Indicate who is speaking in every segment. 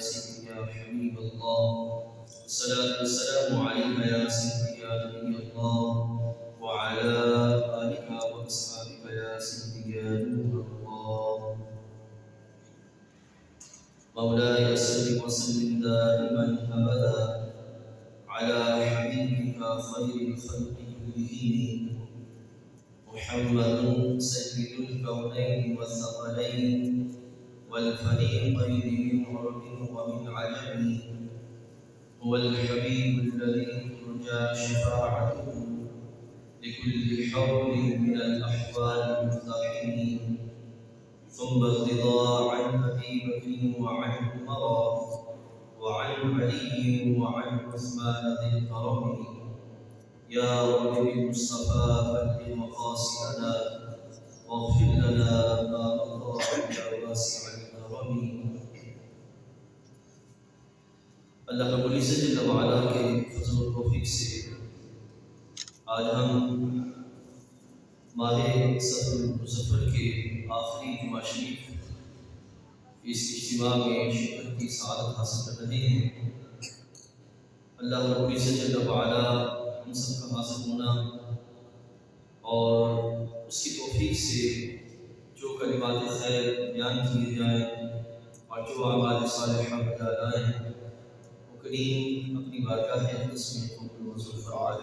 Speaker 1: سيدي يا حبيب الله، الصلاة والسلام عليك يا سيدي يا نبي الله، وعلى آلك وأصحابك يا سيدي يا نور الله. مولاي صل وسلم دائما أبدا على حبيبك خير الخلق كلهم محمد سيد الكونين والثقلين والفريقين من عرب ومن عجم، هو الحبيب الذي ترجى شفاعته لكل حول من الأحوال المزدحم، ثم الرضا عن أبي بكر وعن عمر وعن علي وعن عثمان ذي الكرم. يا رب بالمصطفى بلغ مقاصدنا واغفر لنا ما مضى يا واسع الكرم. اللہ رب العزت جل وعلا کے فضل و توفیق سے آج ہم ماہ صفر المظفر کے آخری جمعہ شریف اس اجتماع میں شرکت کی سعادت حاصل کر رہے ہیں۔ اللہ رب العزت جل وعلا ہم سب کا حاصل ہونا اور اس کی توفیق سے جو کلمات خیر بیان کیے جائیں اور جو اعمال صالحہ بجا لائیں وہ کریم اپنی بارگاہ اقدس میں قبول منظور فرمائے۔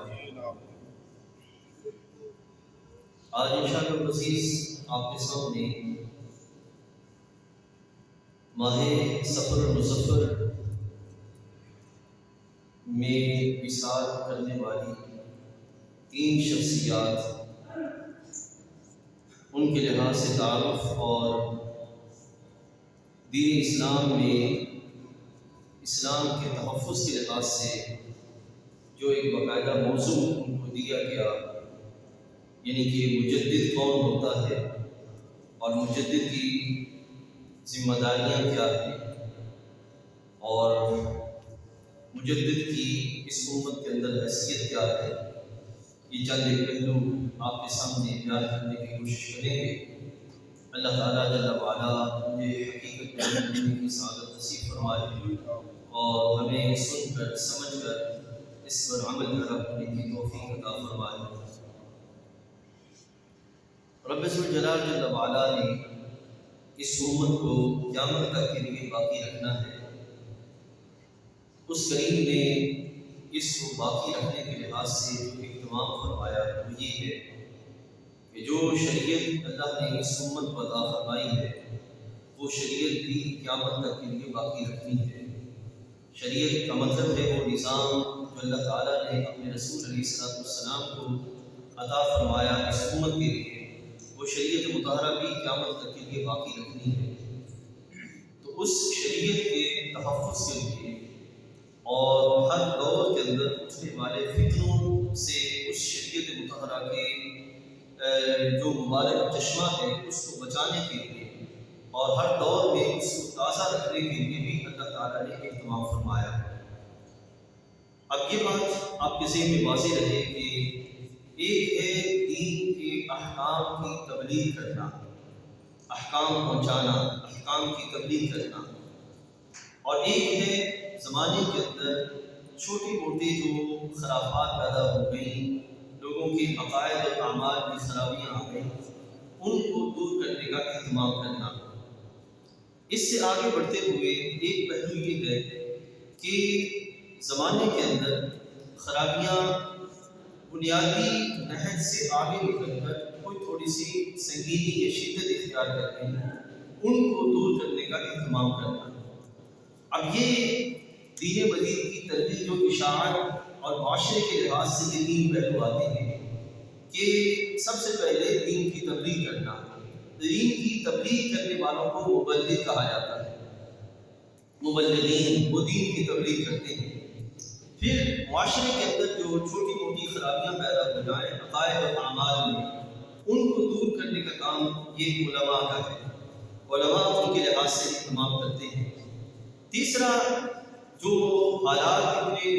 Speaker 1: آج انشاءاللہ العزیز آپ کے سامنے ماہ صفر المظفر میں وصال کرنے والی 3 شخصیات، ان کے لحاظ سے تعارف اور دین اسلام میں اسلام کے تحفظ کے لحاظ سے جو ایک باقاعدہ موضوع ان کو دیا گیا، یعنی کہ مجدد کون ہوتا ہے اور مجدد کی ذمہ داریاں کیا ہیں اور مجدد کی اس امت کے اندر حیثیت کیا ہے، یہ چند ایک پہلو آپ کے سامنے بیان کرنے کی کوشش کریں گے۔ اللہ تعالیٰ جل وعلا مجھے حقیقت میں جاننے کی سعادت نصیب فرمائے اور ہمیں سن کر سمجھ کر اس پر عمل کرنے کی توفیق عطا فرمائے۔ رب ذوالجلال جل وعلا نے اس امت کو قیامت تک کے لیے باقی رکھنا ہے۔ اس کریم نے اس کو باقی رکھنے کے لحاظ سے جو اہتمام فرمایا وہ یہ ہے کہ جو شریعت اللہ نے اس امت کو عطا فرمائی ہے وہ شریعت بھی قیامت تک کے لیے باقی رکھنی ہے۔ شریعت کا مطلب ہے وہ نظام جو اللہ تعالیٰ نے اپنے رسول علیہ السلام کو عطا فرمایا اس امت کے لیے، وہ شریعت مطہرہ بھی قیامت تک کے لیے باقی رکھنی ہے۔ تو اس شریعت کے تحفظ کے لیے اور ہر دور کے اندر اٹھنے والے فتنوں سے اس شریعت مطہرہ کے جو مبارک چشمہ ہے اس کو بچانے کے لیے اور ہر دور میں اس کو تازہ رکھنے کے لیے بھی اللہ تعالیٰ نے اہتمام فرمایا۔ اب یہ بات آپ کے ذہن میں واضح رہے کہ ایک ہے دین کے احکام کی تبلیغ کرنا، احکام پہنچانا، احکام کی تبلیغ کرنا، اور ایک ہے زمانے کے اندر چھوٹی موٹی جو خرافات پیدا ہو گئیں، لوگوں کے عقائد اور اعمال میں خرابیاں آ گئیں، ان کو دور کرنے کا اہتمام کرنا۔ اس سے آگے بڑھتے ہوئے ایک پہلو یہ ہے کہ زمانے کے اندر خرابیاں بنیادی نہج سے آگے نکل کر کوئی تھوڑی سی سنگینی یا شدت اختیار کرتے ہیں، ان کو دور کرنے کا اہتمام کرنا۔ اب یہ دین مدین کی ترویج و اشاعت اور معاشرے کے لحاظ سے یہ 3 پہلو آتے ہیں کہ سب سے پہلے دین کی تبلیغ کرنا۔ دین کی تبلیغ کرنے والوں کو مبلغ کہا جاتا ہے، مبلغین وہ دین کی تبلیغ کرتے ہیں۔ پھر معاشرے کے اندر جو چھوٹی موٹی خرابیاں پیدا ہو جائیں عقائد اور اعمال میں، ان کو دور کرنے کا کام یہ علماء کا ہے، علماء ان کے لحاظ سے اہتمام کرتے ہیں۔ تیسرا، جو حالات اتنے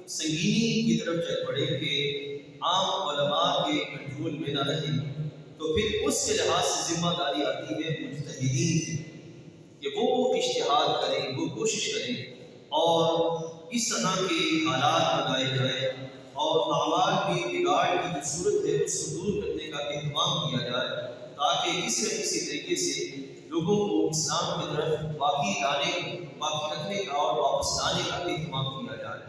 Speaker 1: سنگینی کی طرف چل پڑے کہ عام علماء کے کنٹرول میں نہ رہیں، تو پھر اس کے لحاظ سے ذمہ داری آتی ہے مجتہدین کی کہ وہ اجتہاد کریں، وہ کوشش کریں اور اس طرح کے حالات بنائے جائیں اور اعمال بھی بگاڑ کی جو صورت ہے اس کو دور کرنے کا اہتمام کیا جائے، تاکہ کسی نہ کسی طریقے سے لوگوں کو اسلام کی طرف باقی رکھنے کا اور واپس لانے کا اہتمام کیا جائے۔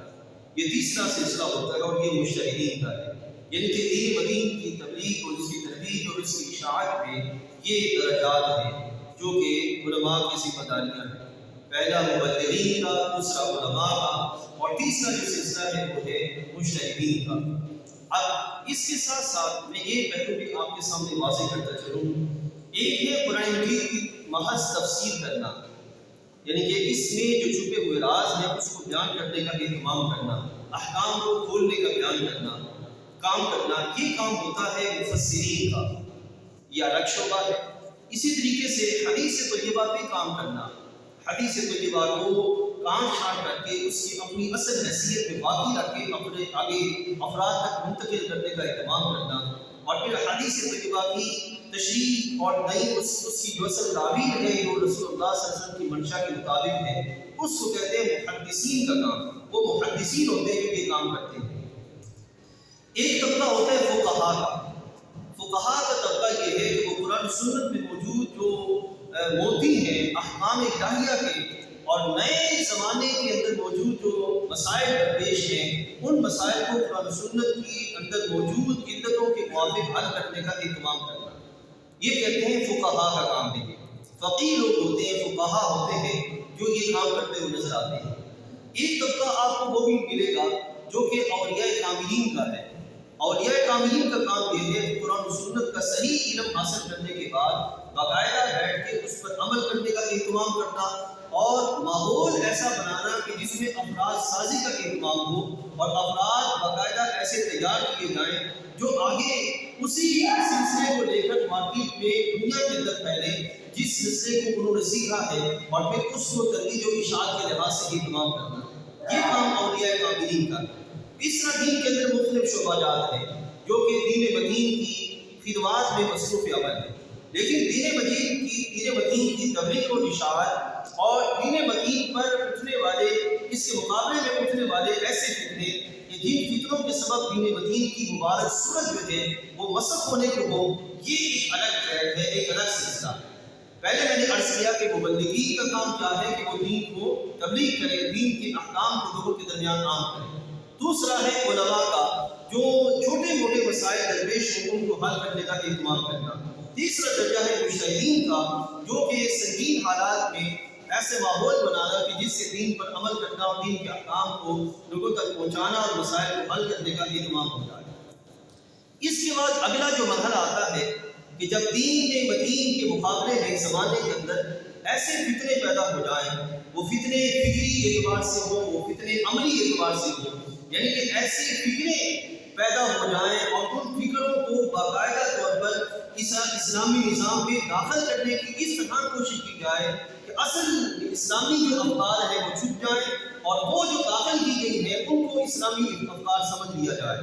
Speaker 1: یہ تیسرا سلسلہ ہوتا ہے اور یہ مجتہدین کا ہے، یعنی کہ دین مدین کی تبلیغ اور اس کی ترویج اور اس کی اشاعت میں یہ درجات ہیں جو کہ علماء کی ذمہ داریاں ہیں۔ پہلا مبلغین کا، دوسرا علماء کا، اور تیسرا جو سلسلہ ہے وہ ہے مجتہدین کا۔ اب اس کے ساتھ ساتھ میں یہ پہلو بھی آپ کے سامنے واضح کرتا چلوں، ایک ہے قرآن مجید کی محض تفسیر کرنا، یعنی کہ اس میں جو چھپے ہوئے راز ہیں اس کو بیان کرنے کا اہتمام کرنا، احکام کو کھولنے کا بیان کرنا، یہ کام ہوتا ہے مفسرین کا، یہ الگ شعبہ ہے۔ اسی طریقے سے حدیث طیبہ پہ کام کرنا، حدیث طیبہ کو کام چھانٹ کر کے اس کی اپنی اصل حیثیت میں باقی رکھ کے اپنے آگے افراد تک منتقل کرنے کا اہتمام کرنا، اور پھر حدیث طیبہ کی تشریح اور نئی اس کی جو اصل راوی ہے جو رسول اللہ صلی اللہ علیہ وسلم کی منشا کے مطابق ہے، اس کو کہتے ہیں محدثین کا کام۔ وہ محدثین ہوتے ہیں جو یہ کام کرتے ہیں۔ ایک طبقہ ہوتا ہے فقہا کا۔ فقہا کا طبقہ یہ ہے کہ وہ قرآن سنت میں موجود جو موتی ہیں احکام الہیہ کے اور نئے زمانے کے اندر موجود جو مسائل درپیش ہیں، ان مسائل کو قرآن سنت کی اندر موجود علتوں کے موافق حل کرنے کا اہتمام کرنا، یہ کہتے ہیں فقہا کا کام ہے۔ فقیہ لوگ ہوتے ہیں، فقہا ہوتے ہیں جو یہ کام کرتے ہوئے نظر آتے ہیں۔ ایک طبقہ آپ کو وہ بھی ملے گا جو کہ اولیاء کاملین کا ہے۔ اولیاء کاملین کا کام یہ ہے کہ قرآن و سنت کا صحیح علم حاصل کرنے کے بعد باقاعدہ بیٹھ کے اس پر عمل کرنے کا اہتمام کرنا اور ماحول ایسا بنانا کہ جس میں افراد سازی کا اہتمام ہو اور افراد باقاعدہ ایسے تیار کیے جائیں جو آگے اسی سلسلے کو لے کر مارکیٹ میں دنیا کے اندر پھیلے جس سلسلے کو انہوں نے سیکھا ہے، اور پھر اس کو ترویج و اشاعت کے لحاظ سے اہتمام کرنا، یہ کام اولیاء کاملین کا۔ اس طرح دین کے اندر مختلف شعبہ جات ہیں جو کہ دین مدین کی خدمات میں مصروف عمل ہے، لیکن دین مدین کی تبلیغ و اشاعت اور دین مدین پر اٹھنے والے، اس کے مقابلے میں اٹھنے والے ایسے فتنے کہ جن فتنوں کے سبب دین مدین کی مبارک صورت جو ہے وہ مسخ ہونے کو ہو، یہ ایک الگ ٹریک ہے، ایک الگ سلسلہ ہے۔ پہلے میں نے عرض کیا کہ مبلغین کا کام کیا ہے کہ وہ دین کو تبلیغ کرے، دین کے احکام کو لوگوں کے درمیان عام کرے۔ دوسرا ہے علماء کا جو چھوٹے موٹے مسائل درپیش ہوں ان کو حل کرنے کا اہتمام کرنا۔ تیسرا درجہ ہے مجتہدین کا جو کہ سنگین حالات میں ایسے ماحول بنانا کہ جس سے دین پر عمل کرنا اور دین کے احکام کو لوگوں تک پہنچانا اور مسائل کو حل کرنے کا اہتمام ہو جائے۔ اس کے بعد اگلا جو مرحلہ آتا ہے کہ جب دین مدین کے مقابلے میں زمانے کے اندر ایسے فتنے پیدا ہو جائیں، وہ فتنے فکری اعتبار سے ہوں، وہ فتنے عملی اعتبار سے ہوں، یعنی کہ ایسے فکرے پیدا ہو جائیں اور ان فکروں کو باقاعدہ طور پر اسلامی نظام میں داخل کرنے کی اس طرح کوشش کی جائے کہ اصل اسلامی جو افکار ہیں وہ چھپ جائیں اور وہ جو داخل کی گئی ہیں ان کو اسلامی افکار سمجھ لیا جائے،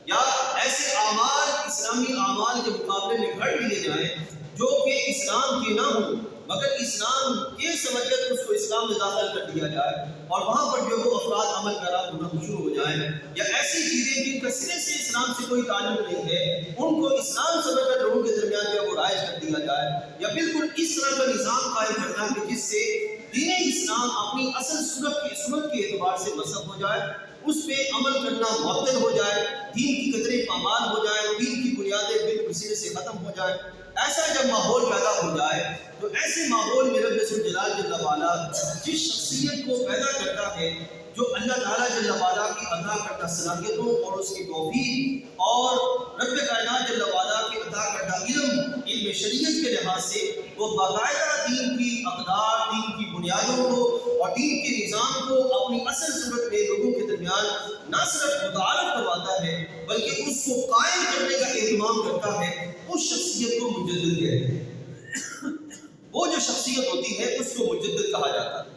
Speaker 1: یا ایسے اعمال اسلامی اعمال کے مقابلے میں گھڑ لیے جائیں جو کہ اسلام کے نہ ہوں مگر اسلام کے سمجھ کر اس کو اسلام میں داخل کر دیا جائے، اور وہاں پر جو وہ افراد عمل پیرا ہونا شروع ہو جائیں، یا ایسی چیزیں جن کا سرے سے اسلام سے کوئی تعلق نہیں ہے ان کو اسلام سمجھ کر لوگوں کے درمیان جو وہ رائج کر دیا جائے، یا بالکل اس طرح کا نظام قائم کرنا کہ جس سے دین اسلام اپنی اصل صورت کے اعتبار سے مسخ ہو جائے، اس پہ عمل کرنا معطل ہو جائے، دین کی قدریں پامال ہو جائے، دین کی بنیادیں بالکل سرے سے ختم ہو جائے۔ ایسا جب ماحول پیدا ہو جائے تو ایسے ماحول میں رب ذوالجلال جل وعلا جس شخصیت کو پیدا کرتا ہے جو اللہ تعالیٰ جل وعلا کی عطا کردہ صلاحیتوں اور اس کی توفیق اور رب کائنات جل وعلا کی عطا کردہ علم شریعت کے لحاظ سے وہ باقاعدہ دین کی اقدار، دین کی بنیادوں کو اور دین کے نظام کو اپنی اصل صورت میں لوگوں کے درمیان نہ صرف متعارف کرواتا ہے بلکہ اس کو قائم کرنے کا اہتمام کرتا ہے، اس شخصیت کو مجدد کہتے ہیں۔ وہ جو شخصیت ہوتی ہے اس کو مجدد کہا جاتا ہے۔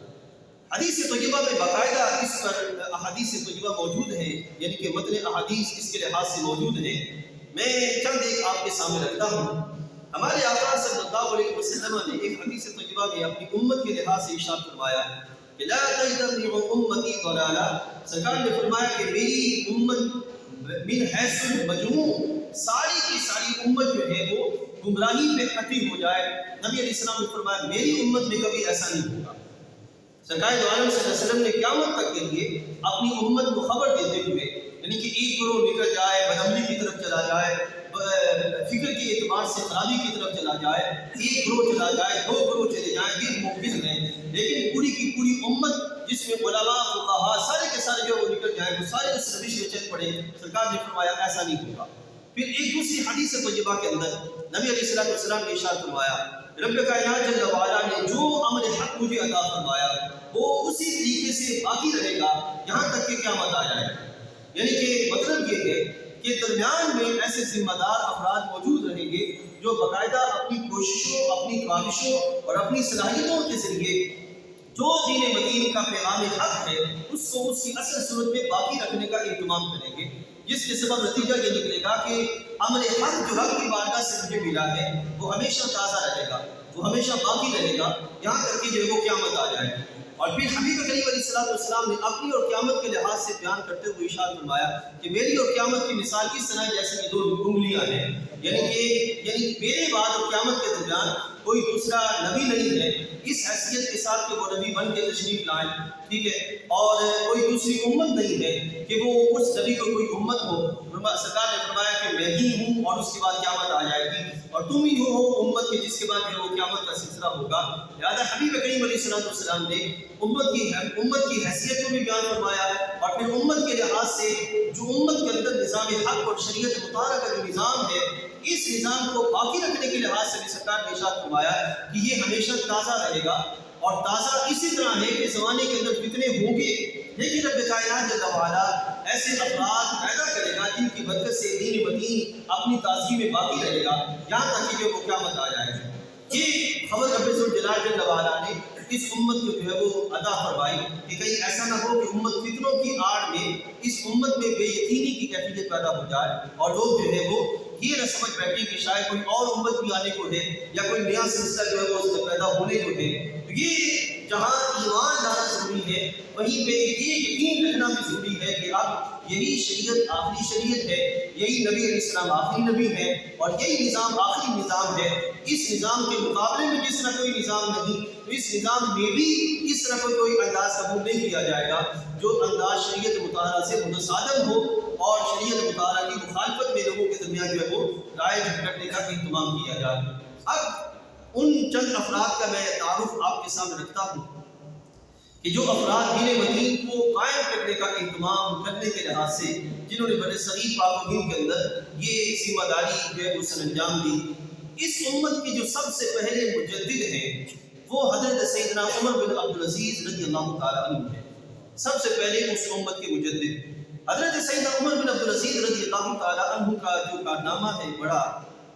Speaker 1: حدیث طیبہ میں باقاعدہ اس پر احادیث طیبہ موجود ہیں، یعنی کہ متن احادیث اس کے لحاظ سے موجود ہیں۔ میں چند ایک آپ کے سامنے رکھتا ہوں۔ ہمارے آقا صلی اللہ علیہ وسلم نے ایک حدیث طیبہ میں اپنی امت کے لحاظ سے ارشاد فرمایا کہ لا تجتمع امتی ضلالہ، سرکار نے فرمایا کہ میری امت من حیث المجموع، ساری کی ساری امت جو ہے وہ گمراہی پہ اکٹھی ہو جائے. نبی علیہ السلام نے فرمایا میری امت میں کبھی ایسا نہیں ہوگا. سرکار دو عالم صلی اللہ علیہ وسلم نے قیامت تک کے لیے اپنی امت کو خبر دیتے ہوئے، یعنی کہ ایک گروہ نکل جائے بدعملی کی طرف چلا جائے، فکر کے اعتبار سے خرابی کی طرف چلا جائے، ایک گروہ چلا جائے، دو گروہ چلے جائیں، یہ ممکن ہے. لیکن پوری کی پوری امت جس میں علماء فقہاء سارے کے سارے جو وہ نکل جائے، وہ سارے اس روش میں چل پڑے. سرکار نے فرمایا ایسا نہیں ہوگا. پھر ایک دوسری حدیث طیبہ کے اندر نبی علیہ السلام نے ارشاد فرمایا، رب کائنات جل وعلا نے جو امر حق مجھے عطا فرمایا وہ اسی طریقے سے باقی رہے گا یہاں تک کہ قیامت آ جائے. یعنی کہ مطلب یہ ہے کہ درمیان میں ایسے ذمہ دار افراد موجود رہیں گے جو باقاعدہ اپنی کوششوں، اپنی کاوشوں اور اپنی صلاحیتوں کے ذریعے جو دین مدین کا پیغام حق ہے اس کو اس کی اصل صورت میں باقی رکھنے کا اہتمام کریں گے، جس کے سبب نتیجہ یہ نکلے گا کہ امر حق جو حق کی بارگاہ سے مجھے ملا ہے وہ ہمیشہ تازہ رہے گا، وہ ہمیشہ باقی رہے گا یہاں تک کہ جو ہے وہ قیامت آ جائے. اور پھر حبیب کریم علیہ السلام نے اپنی اور قیامت کے لحاظ سے بیان کرتے ہوئے ارشاد فرمایا کہ میری اور قیامت کی مثال اس طرح جیسے کہ دو انگلیاں ہیں. یعنی میرے بعد اور قیامت کے درمیان کوئی دوسرا نبی نہیں ہے اس حیثیت کے ساتھ کہ وہ نبی بن کے تشریف لائیں، ٹھیک ہے، اور کوئی دوسری امت نہیں ہے کہ وہ اس نبی کو کوئی امت ہو. سرکار نے فرمایا کہ میں ہی ہوں اور اس کے بعد قیامت آ جائے گی، اور تم ہی ہو امت کے جس کے بعد جو قیامت کا سلسلہ ہوگا. لہٰذا حبیب کریم علیہ السلام نے امت کی حیثیت کو بھی بیان فرمایا، اور پھر امت کے لحاظ سے جو امت کے اندر نظام حق اور شریعت مطالعہ کا جو نظام ہے اس نظام کو باقی رکھنے کے لحاظ سے بھی سرکار نے ارشاد فرمایا کہ یہ ہمیشہ تازہ رہے گا. اور تازہ اسی طرح ہے کہ زمانے کے اندر فتنے ہوں گے لیکن رب کائنات جل وعلا ایسے افراد پیدا کرے گا جن کی برکت سے دین مدین اپنی تازگی میں باقی رہے گا یہاں تک کہ وہ قیامت آ جائے گا. یہ خبر رب ذوالجلال جل وعلا نے اس امت کو جو ہے وہ عطا فرمائی کہ کہیں ایسا نہ ہو کہ امت فتنوں کی آڑ میں اس امت میں بے یقینی کی کیفیت پیدا ہو جائے اور لوگ جو ہے وہ یہ نہ سمجھ بیٹھے کہ شاید کوئی اور امت بھی آنے کو ہے یا کوئی نیا سلسلہ جو ہے وہ اس میں پیدا ہونے کو ہے. یہ جہاں ایمان لانا ضروری ہے وہیں پہ یہ یقین رکھنا بھی ضروری ہے کہ اب یہی شریعت آخری شریعت ہے، یہی نبی علیہ السلام آخری نبی ہے اور یہی نظام آخری نظام ہے. اس نظام کے مقابلے میں جس طرح کوئی نظام نہیں تو اس نظام میں بھی اس طرح کوئی انداز قبول نہیں کیا جائے گا جو انداز شریعت مطالعہ سے متصادم ہو اور شریعت مطالعہ کی مخالفت میں لوگوں کے درمیان جو ہے وہ رائے کرنے کا اہتمام کیا جائے. اب ان چند افراد کا میں تعارف آپ کے سامنے رکھتا ہوں کہ جو افراد دین مدین کو قائم کرنے کا اہتمام کرنے کے لحاظ سے جنہوں نے بر صغیر پاک و ہند کے اندر یہ ذمہ داری جو ہے وہ سر انجام دی. اس امت کے جو سب سے پہلے مجدد ہیں وہ حضرت سیدنا عمر بن عبدالعزیز رضی اللہ تعالیٰ عنہ ہیں. سب سے پہلے اس امت کے مجدد حضرت سیدنا عمر بن عبدالعزیز رضی اللہ تعالیٰ عنہ کا جو کارنامہ ہے بڑا،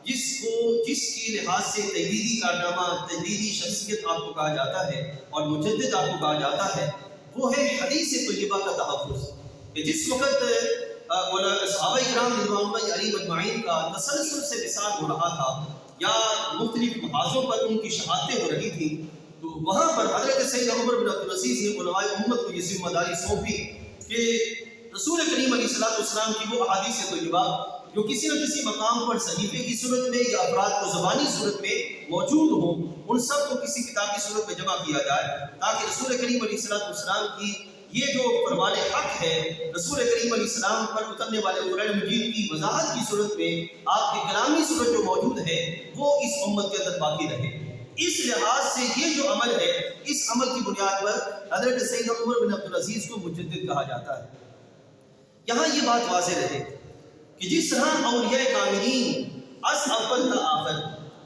Speaker 1: جس کے لحاظ سے تجدیدی کارنامہ، تجدیدی شخصیت آپ کو کہا جاتا ہے اور مجدد آپ کو کہا جاتا ہے، وہ ہے حدیث طیبہ کا تحفظ. کہ جس وقت صحابہ کرام رضوان اللہ علیہم اجمعین کا تسلسل سے وصال ہو رہا تھا یا مختلف محاذوں پر ان کی شہادتیں ہو رہی تھیں تو وہاں پر حضرت سیدنا عمر بن عبدالعزیز نے علماء امت کو یہ ذمہ داری سونپی کہ رسول کریم علیہ السلام کی وہ احادیث طیبہ جو کسی نہ کسی مقام پر صحیفے کی صورت میں یا افراد کو زبانی صورت میں موجود ہوں ان سب کو کسی کتاب کی صورت میں جمع کیا جائے تاکہ رسول کریم علیہ السلام کی یہ جو فرمان حق ہے رسول کریم علیہ السلام پر اترنے والے قرآن مجید کی وضاحت کی صورت میں آپ کی کلامی صورت جو موجود ہے وہ اس امت کے اندر باقی رہے. اس لحاظ سے یہ جو عمل ہے اس عمل کی بنیاد پر حضرت سیدنا عمر بن عبدالعزیز کو مجدد کہا جاتا ہے. یہاں یہ بات واضح رہے کہ جس طرح اولیاء کاملین از اول تا آخر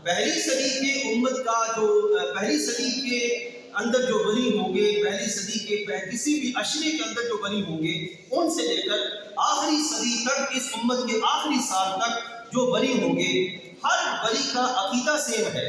Speaker 1: پہلی صدی کے امت کا جو پہلی صدی کے اندر جو ولی ہوں گے، پہلی صدی کے کسی بھی عشرے کے اندر جو ولی ہوں گے ان سے لے کر آخری صدی تک اس امت کے آخری سال تک جو ولی ہوں گے ہر ولی کا عقیدہ سیم ہے.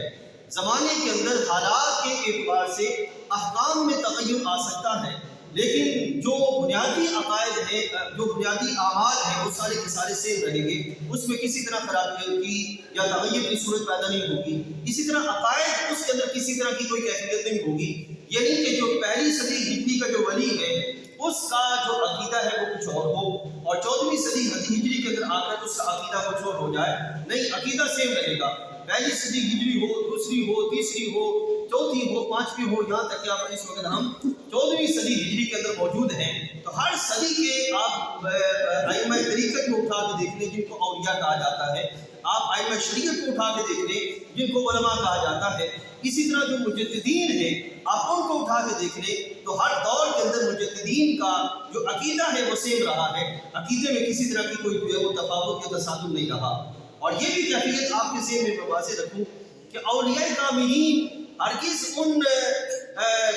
Speaker 1: زمانے کے اندر حالات کے اعتبار سے احکام میں تغیر آ سکتا ہے لیکن جو بنیادی عقائد ہیں، جو بنیادی اعمال ہیں، وہ سارے کے سارے سیم رہیں گے، اس میں کسی طرح خرابی کی یا تغیر کی صورت پیدا نہیں ہوگی۔ اسی طرح عقائد، اس کے اندر کسی طرح کی کوئی کیفیت نہیں ہوگی، یعنی کہ جو پہلی صدی ہجری کا جو ولی ہے اس کا جو عقیدہ ہے وہ کچھ اور ہو، اور 14ویں صدی ہجری کے اندر آ کر اس کا عقیدہ کچھ اور ہو جائے، نہیں، عقیدہ سیم رہے گا۔ پہلی صدی ہجری ہو، دوسری ہو، تیسری ہو، چوتھی ہو، پانچویں ہو، یہاں تک کہ آپ اس وقت ہم 14ویں صدی ہجری کے اندر موجود ہیں، تو ہر صدی کے آپ ائمہ طریقت کو اٹھا کے دیکھ لیں جن کو اولیاء کہا جاتا ہے، آپ ائمہ شریعت کو اٹھا کے دیکھ لیں جن کو علماء کہا جاتا ہے، اسی طرح جو مجددین ہیں آپ ان کو اٹھا کے دیکھ لیں تو ہر دور کے اندر مجددین کا جو عقیدہ ہے وہ سیم رہا ہے، عقیدے میں کسی طرح کی کوئی جو ہے وہ تفاوت یا تصادم نہیں رہا۔ اور یہ بھی کیفیت آپ کے ذہن میں واضح رکھوں کہ اولیاء کاملین ہرگز ان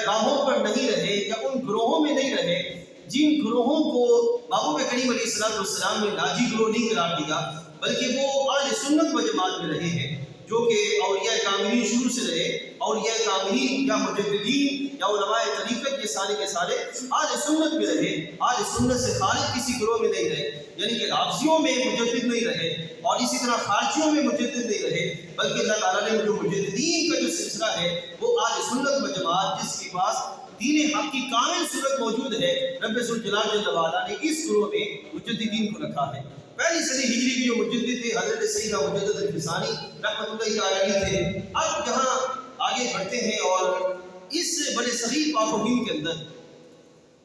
Speaker 1: راہوں پر نہیں رہے یا ان گروہوں میں نہیں رہے جن گروہوں کو محبوب کریم علیہ السلام نے ناجی گروہ نہیں قرار دیا، بلکہ وہ اہل سنت و جماعت میں رہے ہیں، جو کہ اولیاء کاملین شروع سے رہے۔ اولیاء کاملین یا مجددین یا علماء طریقت کے سارے اہل سنت میں رہے، اہل سنت سے خارج کسی گروہ میں نہیں رہے، یعنی کہ رافضیوں میں مجدد نہیں رہے اور اسی طرح خارجیوں میں مجدد نہیں رہے، بلکہ اللہ تعالیٰ نے جو مجددین کا جو سلسلہ ہے وہ اہل سنت و جماعت جس کے پاس دین حق کی کامل صورت موجود ہے، رب ذوالجلال جل وعلا نے اس گروہ میں مجددین کو رکھا ہے۔ پہلی صدی ہجری کی جو مجدد تھے حضرت سیدنا مجدد الفسانی رحمۃ اللہ علیہ تھے۔ اب یہاں آگے بڑھتے ہیں اور اس بڑے صغیر پاک و ہند کے اندر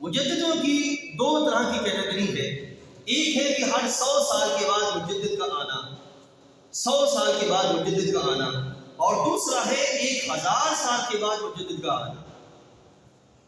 Speaker 1: مجددوں کی دو طرح کی کیٹیگری ہے، ایک ہے کہ ہر 100 سال کے بعد مجدد کا آنا، 100 سال کے بعد مجدد کا آنا، اور دوسرا ہے 1000 سال کے بعد مجدد کا آنا۔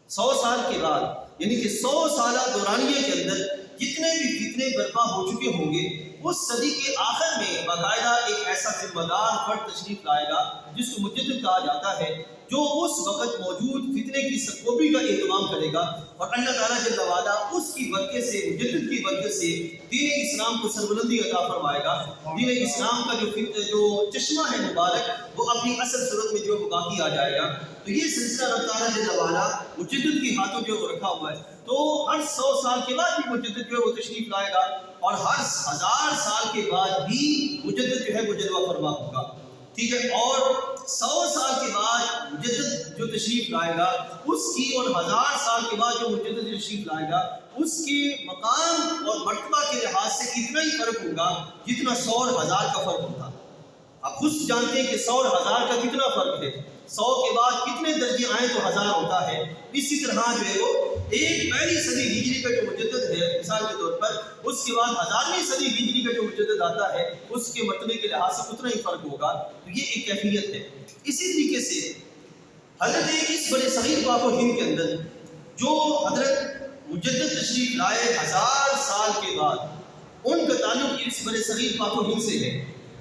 Speaker 1: 100 سال کے بعد یعنی کہ 100 سالہ دورانیے کے اندر جتنے بھی فتنے برپا ہو چکے ہوں گے، اس صدی کے آخر میں باقاعدہ ایک ایسا ذمہ دار فرد تشریف لائے گا جس کو مجدد کہا جاتا ہے، جو اس وقت موجود فتنے کی سرکوبی کا اہتمام کرے گا، اور اللہ تعالیٰ جل وعلا اس کی برکت سے، مجدد کی برکت سے دین اسلام کو سربلندی عطا فرمائے گا۔ دین اسلام کا جو چشمہ ہے مبارک وہ اپنی اصل صورت میں جو باقی آ جائے گا۔ تو یہ سلسلہ اللہ تعالیٰ جل وعلا مجدد کی ہاتھوں جو وہ رکھا ہوا ہے، تو ہر 100 سال کے بعد بھی مجدد جو ہے وہ تشریف لائے گا، اور ہر 1000 سال کے بعد بھی مجدد جو ہے وہ جلوہ فرما ہوگا، ٹھیک ہے۔ اور 100 سال کے بعد مجدد جو تشریف لائے گا اس کی، اور 1000 سال کے بعد جو مجدد تشریف لائے گا اس کے مقام اور مرتبہ کے لحاظ سے اتنا ہی فرق ہوگا جتنا 100 اور 1000 کا فرق ہوتا۔ آپ خود جانتے ہیں کہ 100 اور 1000 کا کتنا فرق ہے، 100 کے بعد کتنے درجے آئیں تو 1000 ہوتا ہے۔ اسی طرح جو ہے وہ ایک پہلی صدی ہجری کا جو مجدد ہے مثال کے طور پر، اس کے بعد 1000ویں صدی ہجری کا جو مجدد آتا ہے اس کے مرتبے کے لحاظ سے اتنا ہی فرق ہوگا، تو یہ ایک کیفیت ہے۔ اسی طریقے سے حضرت اس بڑے صغیر پاک و ہند کے اندر جو حضرت مجدد تشریف لائے 1000 سال کے بعد، ان کا تعلق اس بڑے صغیر پاک و ہند سے ہے،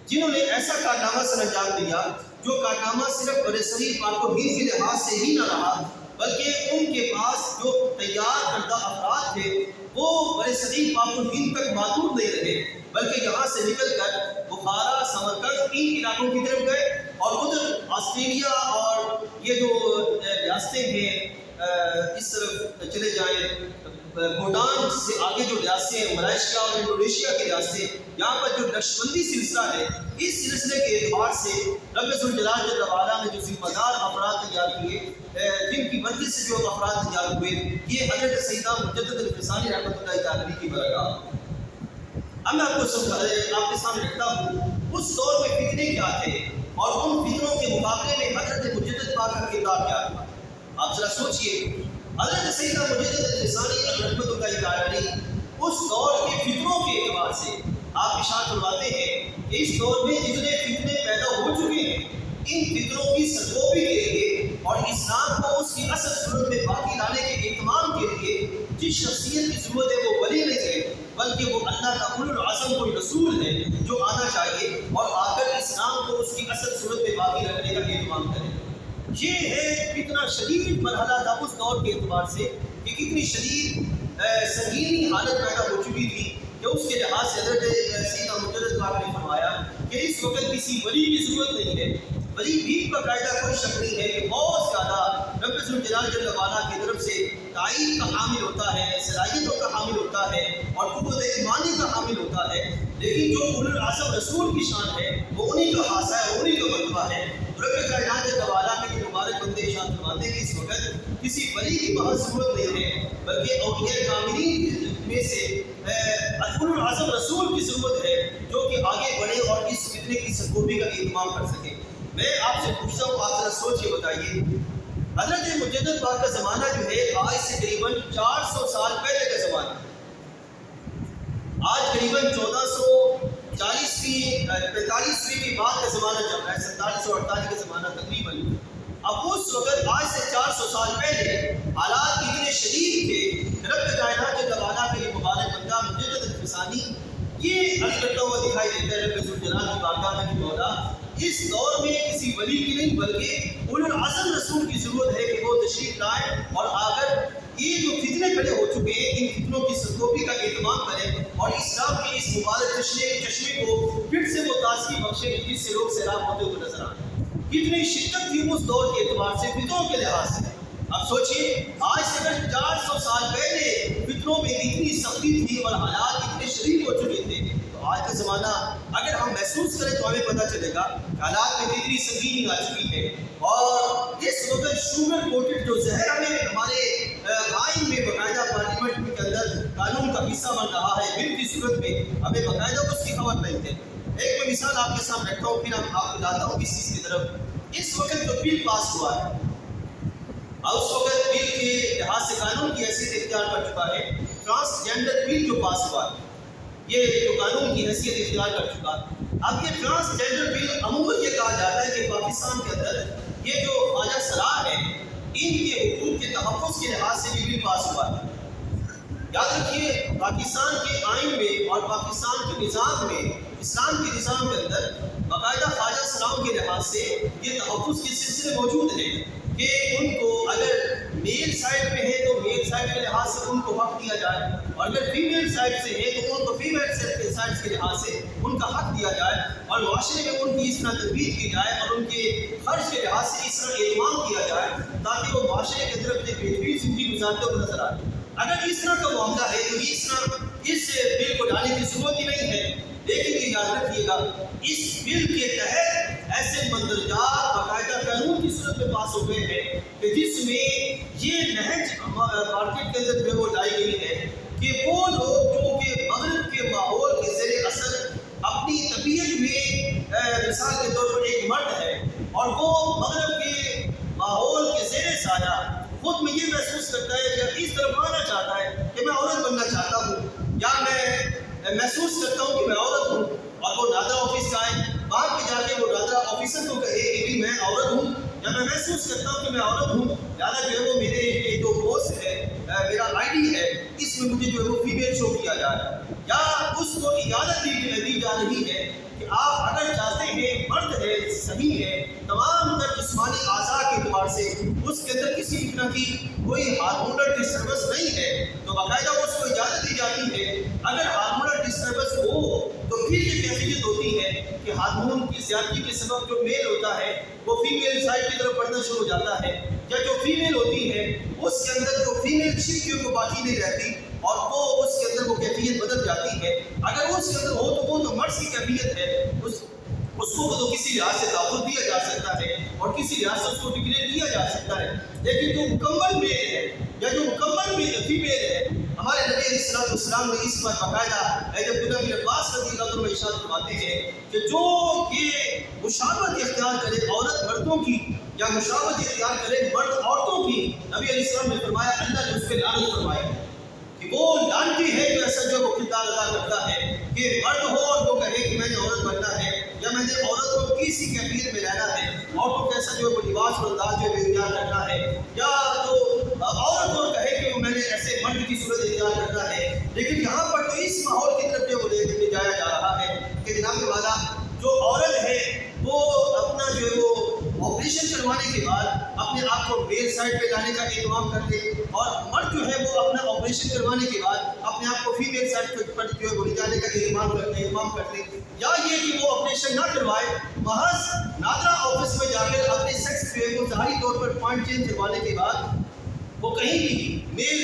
Speaker 1: جنہوں نے ایسا کارنامہ سر انجام دیا جو کارنامہ صرف بڑے صغیر پاک و ہند کے لحاظ سے ہی نہ رہا، بلکہ ان کے پاس جو تیار کردہ افراد تھے وہ بڑے صغیر پاک و ہند تک محدود نہیں رہے، بلکہ یہاں سے نکل کر بخارا، سمرقند، ان علاقوں کی طرف گئے، اور ادھر آسٹریلیا اور یہ جو ریاستیں ہیں اس طرف چلے جائیں، بھوٹان سے آگے جو ریاستیں ہیں، ملائیشیا اور انڈونیشیا کی ریاستیں، یہاں پر جو نقشبندی سلسلہ ہے، اس سلسلے کے اعتبار سے رب ذوالجلال جل وعلا نے جو ذمہ دار افراد تیار کیے، جن کی برکت سے جو افراد تیار ہوئے، یہ حضرت سیدنا مجدد الفسانی رحمۃ اللہ تعالی کی برکات۔ اب میں آپ کے سامنے رکھتا ہوں اس دور میں فتنے کیا تھے اور ان فتنوں کے مقابلے میں حضرت مجدد پاک کا کردار کیا تھا۔ آپ ذرا سوچئے، حضرت سیدنا مجدد الفسانی رحمۃ اللہ تعالی اس دور کے فتنوں کے اعتبار سے آپ ارشاد فرماتے ہیں کہ اس دور میں جتنے فتنے پیدا ہو چکے ہیں، ان فتنوں کی سرکوبی کے لیے اور اسلام کو اس کی اصل صورت میں باقی لانے کے اہتمام کے لیے جس شخصیت کی ضرورت ہے وہ ولی نہیں ہے، بلکہ وہ اللہ کا اولو العزم کوئی رسول ہے جو آنا چاہیے اور آ کر اسلام کو اس کی اصل صورت میں باقی رکھنے کا اہتمام کرے۔ یہ ہے کتنا شدید مرحلہ تھا اس دور کے اعتبار سے کہ کتنی شدید سنگینی حالت پیدا ہو چکی تھی کہ اس کے لحاظ سے حضرت سیدنا مجدد پاک نے فرمایا کہ اس وقت کسی ولی کی ضرورت نہیں ہے، ولی بھی باقاعدہ کوئی شک نہیں ہے کہ بہت زیادہ رب ذوالجلال جل وعلا کی طرف سے
Speaker 2: تائید کا حامل ہوتا ہے، صلاحیتوں کا حامل ہوتا ہے اور قوت ایمانی کا حامل ہوتا ہے، لیکن جو اولو العزم رسول کی شان ہے وہ انہی کا خاصہ ہے، انہی کا مرتبہ ہے۔ رب کائنات جل وعلا کے مبارک بندے ارشاد فرماتے ہیں کہ اس وقت کسی ولی کی محض ضرورت نہیں ہے، بلکہ اولیاء کاملین میں سے اولو العزم رسول کی ضرورت ہے جو کہ آگے بڑھے اور اس فتنے کی سرکوبی کا اہتمام کر سکے۔ میں آپ سے پوچھتا ہوں، آپ ذرا سوچ کے بتائیے، حضرت مجدد پاک کا زمانہ جو ہے آج سے قریباً 400 سال پہلے کا زمانہ، آج قریباً 1440ویں 45ویں کی بعد کا زمانہ چل رہا ہے، 4748 کا زمانہ تقریباً۔ اب اس وقت آج سے 400 سال پہلے حالات اتنے شدید تھے، رب کائنات جل وعلا کے مبارک بندہ مجدد الفسانی یہ عرض کرتا ہوا دکھائی دیتا ہے رب ذوالجلال کی بارگاہ میں کہ مولا اس دور میں کسی ولی کی نہیں بلکہ اولو العزم رسول کی ضرورت ہے کہ وہ تشریف لائیں اور اگر یہ جو فتنے کھڑے ہو چکے ہیں ان فتنوں کی سرکوبی کا اہتمام کریں اور اسلام کے اس مبارک چشمے کو پھر سے وہ تازگی بخشے جس سے لوگ سیراب ہوتے ہوئے نظر آئیں۔ کتنی شدت تھی اس دور کے اعتبار سے، فتنوں کے لحاظ سے۔ اب سوچئے آج سے اگر 400 سال پہلے فتنوں میں اتنی سختی تھی اور حالات اتنے شدید ہو چکے تھے، تو آج کا زمانہ اگر ہم محسوس کریں تو ہمیں پتہ چلے گا کہ حالات میں کتنی سنگینی آ چکی ہے۔ اور اس وقت شوگر کوٹڈ جو زہر ہمیں ہمارے آئین میں باقاعدہ پارلیمنٹ کے اندر قانون کا حصہ بن رہا ہے، بل کی صورت میں ہمیں باقاعدہ اس کی خبر نہیں ہے۔ ایک میں مثال آپ کے سامنے رکھتا ہوں، پھر آپ کو لاتا ہوں اس چیز کی طرف۔ اس وقت جو بل پاس ہوا ہے اور اس وقت بل کے لحاظ سے قانون کی حیثیت اختیار کر چکا ہے، ٹرانسجینڈر بل جو پاس ہوا ہے یہ جو قانون کی حیثیت اختیار کر چکا ہے۔ اب یہ ٹرانسجینڈر بل عموماً یہ کہا جاتا ہے کہ پاکستان کے اندر یہ جو خواجہ سرار ہے ان کے حقوق کے تحفظ کے لحاظ سے بھی بل پاس ہوا ہے۔ یاد رکھیے پاکستان کے آئین میں اور پاکستان کے نظام میں، اسلام کے نظام کے اندر باقاعدہ خواجہ سلام کے لحاظ سے یہ تحفظ کے سلسلے موجود ہیں کہ ان کو اگر میل سائڈ پہ ہے تو میل سائڈ کے لحاظ سے ان کو حق دیا جائے، اور اگر فیمیل سائڈ سے ہے تو ان کو فیمیل سائڈ کے لحاظ سے ان کا حق دیا جائے، اور معاشرے میں ان کی اس طرح تربیت کی جائے اور ان کے خرچ کے لحاظ سے اس طرح اہتمام کیا جائے تاکہ وہ معاشرے کے اندر اپنے بہترین زندگی گزارتے ہوئے نظر آئے۔ اگر اس طرح کا معاملہ ہے تو اس بل کو ڈالنے کی ضرورت ہی نہیں ہے، لیکن یاد رکھیے گا اس بل کے تحت ایسے مندرجات باقاعدہ قانون کی صورت میں پاس ہو گئے ہیں کہ جس میں یہ نہج مارکیٹ کے اندر جو وہ لائی گئی ہے کہ وہ لوگ جو کہ مغرب کے ماحول کے زیر اثر اپنی طبیعت میں مثال کے طور پر ایک مرد ہے اور وہ مغرب کے ماحول کے زیر سایہ خود میں یہ محسوس کرتا ہے کہ اس طرف آنا چاہتا ہے کہ میں عورت بننا چاہتا ہوں، یا میں محسوس کرتا ہوں کہ میں عورت ہوں، اور وہ نادرا آفس جائے، وہاں پہ جا کے وہ نادرا آفیسر کو کہے کہ میں عورت ہوں، یا میں محسوس کرتا ہوں کہ میں عورت ہوں، لہٰذا جو ہے وہ میرے جو پوسٹ ہے میرا آئی ڈی ہے اس میں مجھے جو ہے وہ فیمیل شو کیا جا رہا ہے، یا اس کو اجازت دی جا رہی ہے کہ آپ اگر چاہتے ہیں مرد ہے صحیح ہے تمام تر جسمانی اعضاء کے اعتبار سے اس کے اندر کسی طرح کی کوئی ہارمونل ڈسٹربنس نہیں ہے تو باقاعدہ اس کو اجازت دی جاتی ہے۔ اگر ہارمونل ڈسٹربنس ہو تو پھر یہ کیفیت ہوتی ہے کہ ہارمون کی زیادتی کے سبب جو میل ہوتا ہے وہ فیمیل سائڈ کی طرف بڑھنا شروع ہو جاتا ہے، یا جو فیمیل ہوتی ہے اس کے اندر جو فیمیل شپ جو باقی نہیں رہتی اور وہ اس کے اندر وہ کیفیت بدل جاتی ہے۔ اگر اس کے اندر ہو تو وہ تو مرض کی کیفیت ہے، اس کو تو کسی لحاظ سے تعاون دیا جا سکتا ہے اور کسی لحاظ سے اس کو ڈگریڈ دیا جا سکتا ہے، لیکن جو مکمل میل ہے یا جو مکمل فیمیل ہے، ہمارے نبی علیہ السلام نے اس پر باقاعدہ حضرت عبداللہ بن عباس رضی اللہ عنہ ارشاد فرماتے ہیں کہ جو یہ مشابہت اختیار کرے عورت مردوں کی یا مشابہت اختیار کرے مرد عورتوں کی، نبی علیہ السلام نے فرمایا اللہ نے اس پہ لعنت فرمائی کہ وہ لعنتی ہے جو ایسا جو وہ کردار ادا کرتا ہے کہ مرد ہو اور وہ کہے کہ میں نے عورت بننا ہے یا میں نے عورت کو کسی کیفیت میں رہنا ہے، عورتوں کا ایسا جو وہ لباس اور انداز جو اختیار کرنا ہے، یا تو عورت اور کہے کہ میں نے ایسے مرد کی صورت اختیار کرنا ہے۔ لیکن یہاں پر تو اس ماحول کی طرف جو وہ لے جایا جا رہا ہے کہ جناب والا جو عورت ہے وہ اپنا جو ہے وہ آپریشن کروانے کے بعد اپنے آپ کو میل سائڈ پہ لانے کا اہتمام کر لے، اور مرد جو ہے وہ اپنا آپریشن کروانے کے بعد اپنے آپ کو فیمیل سائڈ پر جو ہے وہ لے جانے کا اہتمام کر لے، یا یہ کہ وہ آپریشن نہ کروائے محض نادرا آفس میں جا کر اپنے سیکس پہ وہ ظاہری طور پر پوائنٹ چینج کروانے کے بعد وہ کہیں بھی میل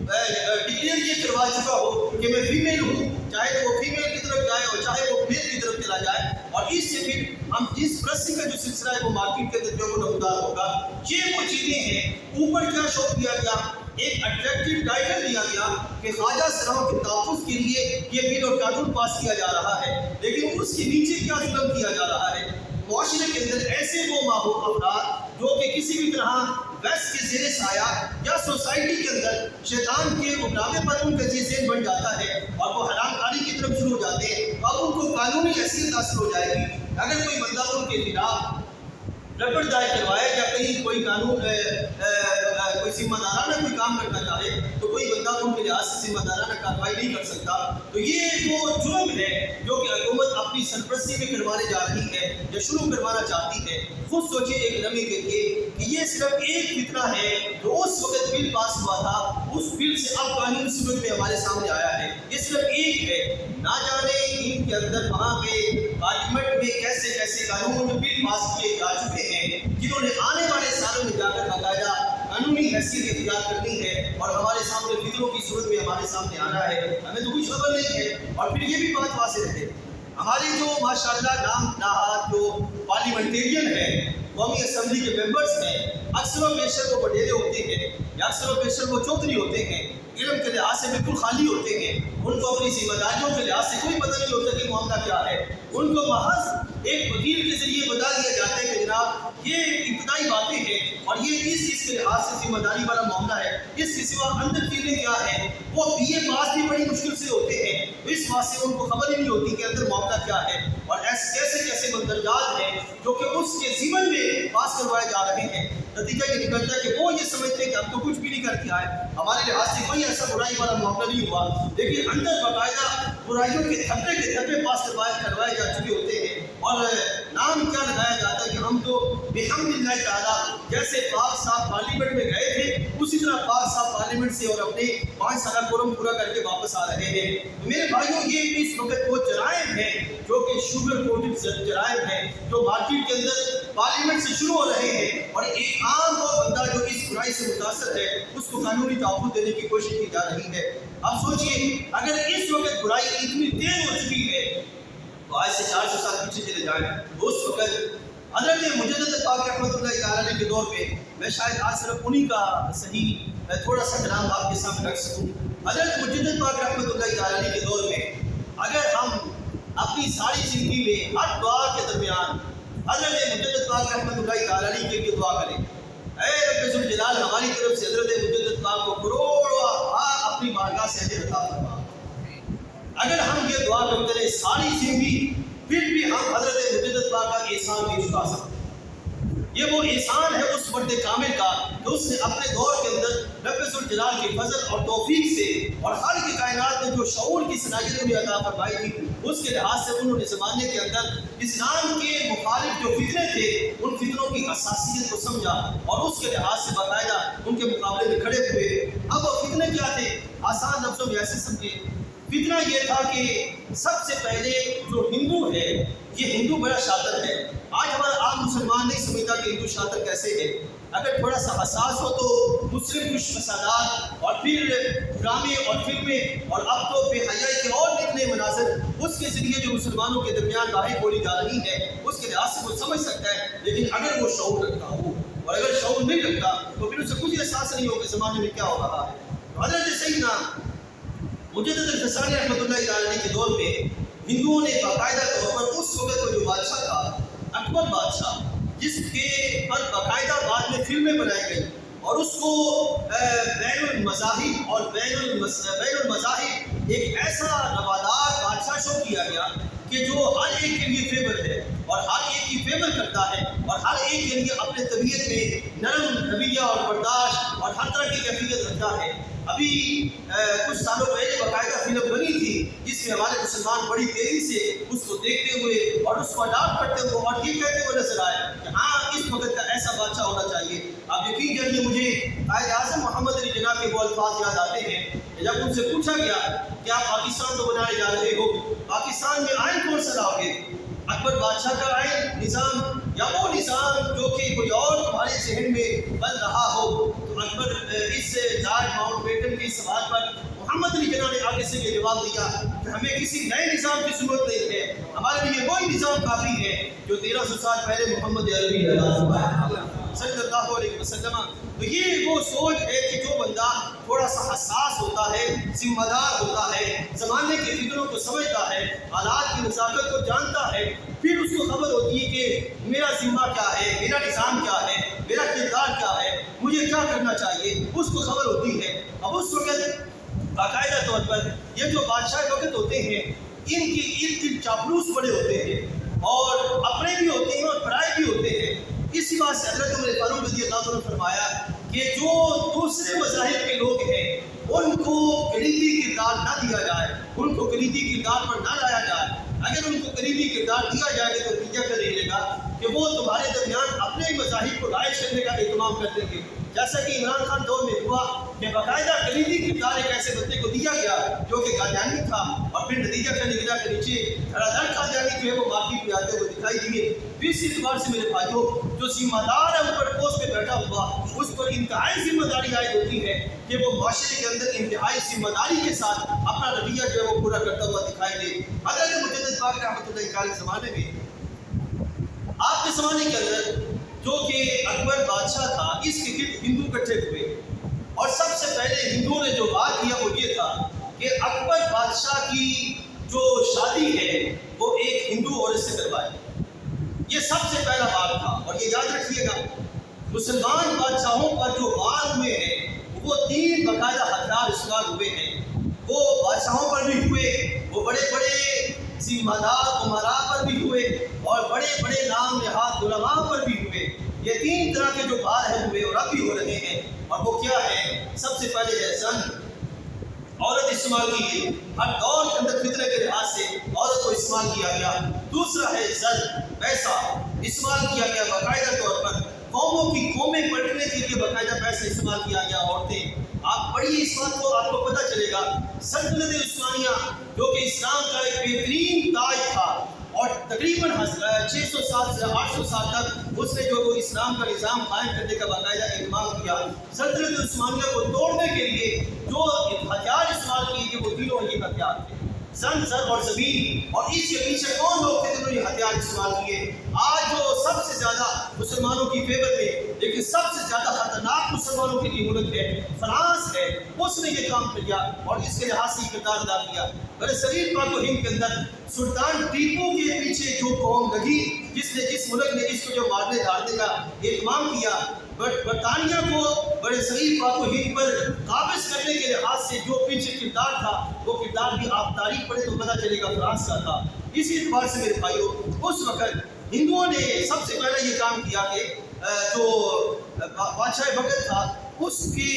Speaker 2: ڈکلیئر یہ کروا چکا ہو کہ میں فیمیل ہوں، چاہے تو وہ فیمیل کی طرف جائے اور چاہے وہ میل کی طرف چلا جائے، اور اس سے پھر ہم جس پرستی کا جو سلسلہ ہے وہ مارکیٹ کے اندر جو وہ نمودار ہوگا۔ یہ وہ چیزیں ہیں۔ اوپر کیا شو کیا گیا؟ ایک اٹریکٹیو ٹائٹل دیا گیا کہ خواجہ سراؤں کے تحفظ کے لیے یہ بل اور قانون پاس کیا جا رہا ہے، لیکن اس کے نیچے کیا ظلم کیا جا رہا ہے؟ معاشرے کے اندر ایسے وہ ماحول افراد جو کہ کسی بھی طرح ویس کے زیر سایہ یا سوسائٹی کے اندر شیطان کے اگلاوے پر ان کا ذہن بن جاتا ہے اور وہ حرام کاری کی طرف شروع ہو جاتے ہیں، اب ان کو قانونی حیثیت حاصل ہو جائے گی۔ اگر کوئی بندہ ان کے خلاف رپٹ دائر کروائے یا کہیں کوئی قانون کوئی ذمہ دارانہ کوئی کام کرنا چاہے تو کوئی بندہ ان کے لحاظ سے ذمہ دارانہ کارروائی نہیں کر سکتا۔ تو یہ وہ جرم ہے جو کہ حکومت اپنی سرپرستی میں کروانے جا رہی ہے یا شروع کروانا چاہتی ہے۔ خود سوچیے ایک لمحے کے لیے کہ یہ صرف ایک فتنہ ہے جو اس وقت بل پاس ہوا تھا، اس بل سے اب قانونی صورت میں ہمارے سامنے آیا ہے۔ یہ صرف ایک ہے، نہ جانے ان کے اندر وہاں پہ پارلیمنٹ میں کیسے کیسے قانون بل پاس کیے جا چکے ہیں جنہوں نے آنے والے سالوں میں جا کر باقاعدہ قانونی حیثیت اختیار کرنی ہے اور ہمارے سامنے فکروں کی صورت میں ہمارے سامنے آنا ہے۔ ہمیں تو کچھ خبر نہیں ہے۔ اور پھر یہ بھی بات واضح رہے، ہمارے جو ماشاءاللہ نام نہاد جو پارلیمنٹیرین ہیں، قومی اسمبلی کے ممبرز ہیں، اکثر و بیشتر وہ وڈیرے ہوتے ہیں یا اکثر و بیشتر وہ چودھری ہوتے ہیں، علم کے لحاظ سے بالکل خالی ہوتے ہیں، ان کو اپنی ذمہ داریوں کے لحاظ سے کوئی پتہ نہیں ہوتا کہ معاملہ کیا ہے۔ ان کو محض ایک وکیل کے ذریعے بتا دیا جاتا ہے کہ جناب یہ ابتدائی باتیں ہیں اور یہ اس چیز کے لحاظ سے ذمہ داری والا معاملہ ہے، اس کے سوا اندر چیزیں کیا ہیں وہ بی اے پاس بھی بڑی مشکل سے ہوتے ہیں، اس بات سے ان کو خبر ہی نہیں ہوتی کہ اندر معاملہ کیا ہے۔ اور ایسے کیسے کیسے مندرجات ہیں جو کہ اس کے ضمن میں پاس کروائے جا رہے ہیں، نتیجہ یہ نکلتا ہے کہ وہ یہ سمجھتے ہیں کہ ہم تو کچھ بھی نہیں کر کے آئے، ہمارے لحاظ سے کوئی ایسا برائی والا معاملہ نہیں ہوا، لیکن اندر باقاعدہ برائیوں کے دھبے پاس کروائے جا چکے ہوتے ہیں۔ اور نام کیا لگایا جاتا ہے کہ ہم تو بحمد اللہ تعالیٰ جیسے پاک صاحب پارلیمنٹ میں گئے تھے اسی طرح پاک صاحب پارلیمنٹ سے اور اپنے 5 سالہ کورم پورا کر کے واپس آ رہے ہیں۔ میرے بھائیوں یہ اس وقت وہ جرائم ہیں جو کہ شوگر کوٹڈ جرائم ہیں جو مارکیٹ کے اندر پارلیمنٹ سے شروع ہو رہے ہیں، اور ایک عام وہ بندہ جو اس برائی سے متاثر ہے اس کو قانونی تحفظ دینے کی کوشش کی جا رہی ہے۔ اب سوچئے اگر اس وقت برائی اتنی تیز ہو چکی ہے تو آج سے 400 سال پیچھے چلے جائیں تو اس وقت حضرت مجدد پاک رحمۃ اللہ تعالیٰ کے دور پہ، میں شاید آج صرف انہی کا صحیح میں تھوڑا سا کلام آپ کے سامنے رکھ سکوں۔ حضرت مجدد پاک رحمۃ اللہ تعالیٰ کے دور میں اگر ہم اپنی ساری زندگی میں ہر دعا کے درمیان حضرت مجدد پاک رحمۃ اللہ تعالیٰ کے لیے دعا کریں، اے رب ذوالجلال ہماری طرف سے حضرت مجدد پاک کو کروڑوں اپنی بارگاہ سے اجر عطا فرما۔ اگر ہم یہ دعا کرتے رہے ساری زندگی پھر بھی ہم حضرت مجدد پاک کا احسان نہیں چکا سکتے۔ یہ وہ احسان ہے اس مرد کامل کا کہ اس نے اپنے دور کے اندر رب ذوالجلال کے فضل اور توفیق سے اور خالق کائنات میں جو شعور کی صلاحیت انہیں عطا فرمائی تھی اس کے لحاظ سے انہوں نے زمانے کے اندر اسلام کے مخالف جو فتنے تھے ان فتنوں کی حساسیت کو سمجھا اور اس کے لحاظ سے باقاعدہ ان کے مقابلے میں کھڑے ہوئے۔ اب وہ فتنے کیا تھے؟ آسان لفظوں میں ایسے سمجھے، فتنہ یہ تھا کہ سب سے پہلے جو ہندو ہے یہ ہندو بڑا شاطر ہے۔ آج ہمارا عام مسلمان نہیں سمجھتا کہ ہندو شاطر کیسے ہے۔ اگر تھوڑا سا حساس ہو تو مسلم کچھ فسادات اور پھر ڈرامے اور فلمیں اور اب تو بے حیائی کے اور نکلے مناظر اس کے ذریعے جو مسلمانوں کے درمیان باہر بولی جا رہی ہے اس کے لحاظ سے وہ سمجھ سکتا ہے، لیکن اگر وہ شعور رکھتا ہو اور اگر شعور نہیں رکھتا تو پھر اسے کچھ احساس نہیں ہو کہ زمانے میں کیا ہو رہا ہے۔ حضرت سیدنا مجدد الفسانی رحمۃ اللہ تعالیٰ کے دور میں ہندوؤں نے باقاعدہ طور پر اس وقت کو جو بادشاہ تھا اکبر بادشاہ، جس کے پر باقاعدہ بعد میں فلمیں بنائی گئی اور اس کو بین المذاہب اور بین المذاہب ایک ایسا روادار بادشاہ شو کیا گیا کہ جو ہر ایک کے لیے فیور ہے اور ہر ایک کی فیور کرتا ہے اور ہر ایک کے لیے اپنے طبیعت میں نرم رویہ اور برداشت اور ہر طرح کی کیفیت رکھتا ہے۔ ابھی کچھ سالوں پہلے باقاعدہ فلم بنی تھی جس میں ہمارے مسلمان بڑی تیزی سے اس کو دیکھتے ہوئے اور اس کو اڈاپٹ کرتے ہوئے اور یہ کہتے ہوئے نظر آئے کہ ہاں اس وقت کا ایسا بادشاہ ہونا چاہیے۔ آپ یقین جانیے مجھے قائد اعظم محمد علی جناح کے وہ الفاظ یاد آتے ہیں کہ جب ان سے پوچھا گیا کہ آپ پاکستان کو بنانے جا رہے ہو، پاکستان میں آئین کون سا لاؤ گے؟ اکبر بادشاہ کا آئین نظام یا وہ نظام جو کہ کوئی اور تمہارے ذہن میں بن رہا ہو؟ تو اکبر اس جارج ماؤنٹ بیٹن کے سوال پر محمد علی جناح نے آگے سے یہ جواب دیا کہ ہمیں کسی نئے نظام کی ضرورت نہیں ہے، ہمارے لیے وہی نظام کافی ہے جو 1300 سال پہلے محمد عربی صلی اللہ علیہ وسلم۔ تو یہ وہ سوچ ہے کہ جو بندہ تھوڑا سا حساس ہوتا ہے، ذمہ دار ہوتا ہے، زمانے کے فکروں کو سمجھتا ہے، حالات کی نزاکت کو جانتا ہے، پھر اس کو خبر ہوتی ہے کہ میرا ذمہ کیا ہے، میرا نظام کیا ہے، میرا کردار کیا ہے، مجھے کیا کرنا چاہیے، اس کو خبر ہوتی ہے۔ اب اس وقت باقاعدہ طور پر یہ جو بادشاہ وقت ہوتے ہیں، ان کی ارد گرد چاپلوس بڑے ہوتے ہیں اور اپنے بھی ہوتے ہیں اور پرائے بھی ہوتے ہیں۔ اسی بات سے حضرت عمر فاروق رضی اللہ عنہ نے فرمایا کہ جو دوسرے مذاہب کے لوگ ہیں ان کو کلیدی کردار نہ دیا جائے، ان کو کلیدی کردار پر نہ لایا جائے۔ اگر ان کو کلیدی کردار دیا جائے گا تو نتیجہ کر رہے گا کہ وہ تمہارے درمیان اپنے مذاہب کو رائج کرنے کا اہتمام کر دیں گے، جیسا کہ عمران خان دور میں ہوا کہ باقاعدہ کلیدی کردار ایک ایسے بندے کو دیا گیا جو کہ قادیانی تھا، اور پھر نتیجہ کا نکلا کہ نیچے دھڑا دھڑ قادیانی جو ہے وہ مارکیٹ میں آتے ہوئے دکھائی دیے۔ پھر اسی اعتبار سے میرے بھائیوں، جو ذمہ دار ہے اوپر پوسٹ پہ بیٹھا ہوا، اس پر انتہائی ذمہ داری عائد ہوتی ہے کہ وہ معاشرے کے اندر انتہائی ذمہ داری کے ساتھ اپنا رویہ جو ہے وہ پورا کرتا ہوا دکھائی دے۔ حضرت مجدد پاک رحمۃ اللہ علیہ کے زمانے میں، آپ کے زمانے کے اندر جو کہ اکبر بادشاہ تھا، اس کے گرد ہندو اکٹھے ہوئے، اور سب سے پہلے ہندوؤں نے جو بات کیا وہ یہ تھا کہ اکبر بادشاہ کی جو شادی ہے وہ ایک ہندو عورت سے کروائے۔ یہ سب سے پہلا بات تھا، اور یہ یاد رکھیے گا مسلمان بادشاہوں پر جو وار ہوئے ہیں وہ 3 باقاعدہ ہتھیار استعمال ہوئے ہیں۔ وہ بادشاہوں پر بھی ہوئے، وہ بڑے بڑے ذمہ دار امراء پر بھی ہوئے، اور بڑے بڑے نام نہاد علماء پر بھی ہوئے۔ یہ 3 طرح کے جو بار ہیں ہوئے اور اب بھی ہو رہے ہیں، اور وہ کیا ہے؟ سب سے پہلے ہے زن، عورت استعمال کی گئی، ہر دور کے اندر فطرے کے لحاظ سے عورت کو استعمال کیا گیا۔ دوسرا ہے زن، پیسہ استعمال کیا گیا باقاعدہ طور پر، قوموں کی قومیں پلٹنے کے لیے باقاعدہ پیسہ استعمال کیا گیا۔ عورتیں، آپ پڑھیے اس بات کو، آپ کو پتہ چلے گا سلطنت عثمانیہ جو کہ اسلام کا ایک بہترین تاج تھا، اور تقریباً 600 سے 800 سال تک اس نے جو وہ اسلام کا نظام قائم کرنے کا باقاعدہ اہتمام کیا۔ سلطنت عثمانیہ کو توڑنے کے لیے جو ہتھیار استعمال کیے گئے وہ تینوں ہی ہتھیار تھے، زن، زر اور زمین۔ اور اس کے پیچھے کون لوگ تھے جنہوں نے ہتھیار استعمال کیے؟ آج جو سب سے زیادہ مسلمانوں کی فیور میں لیکن سب سے زیادہ خطرناک مسلمانوں کے لیے ملک ہے، فرانس ہے، اس نے یہ کام کیا اور اس کے لحاظ سے کردار ادا کیا۔ برے صغیر پاک و ہند کے اندر سلطان ٹیپو کے پیچھے جو قوم لگی، جس ملک نے اس کو جو مارنے دھاڑنے کا اہتمام کیا، برطانیہ کو بڑے صغیر پاک و ہند پر قابض کرنے کے لحاظ سے جو پیچھے کردار تھا، وہ کردار بھی آپ تاریخ پڑھیں تو پتہ چلے گا فرانس کا تھا۔ اسی اعتبار سے میرے بھائیوں، اس وقت ہندوؤں نے سب سے پہلے یہ کام کیا کہ جو بادشاہ وقت تھا اس کی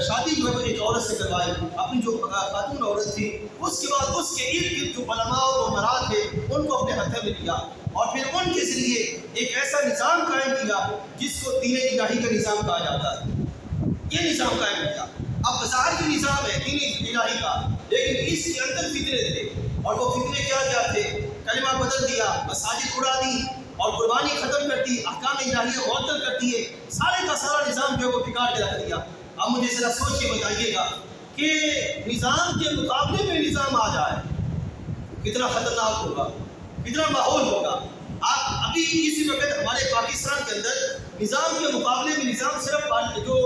Speaker 2: شادی جو ہے ایک عورت سے کروائی، اپنی جو خاتون عورت تھی، اس کے بعد اس کے ارد گرد جو علماء اور امراء تھے ان کو اپنے ہتھے میں لیا، اور پھر ان کے ذریعے ایک ایسا نظام قائم کیا جس کو دین الہی کا نظام کہا جاتا ہے۔ یہ نظام قائم کیا، اب بظاہر یہ نظام ہے دین الہی کا، لیکن اس کے اندر فتنے تھے، اور وہ فتنے کیا کیا تھے؟ کلمہ بدل دیا، مساجد اڑا دی، اور قربانی ختم کر دی، احکام الہیہ معطل کر دیے، سارے کا سارا نظام جو ہے وہ بگاڑ کے رکھ دیا۔ اب مجھے ذرا سوچ کے بتائیے گا کہ نظام کے مقابلے میں نظام آ جائے کتنا خطرناک ہوگا، کتنا ماحول ہوگا۔ آپ ابھی اسی وقت ہمارے پاکستان کے اندر نظام کے مقابلے میں نظام صرف جو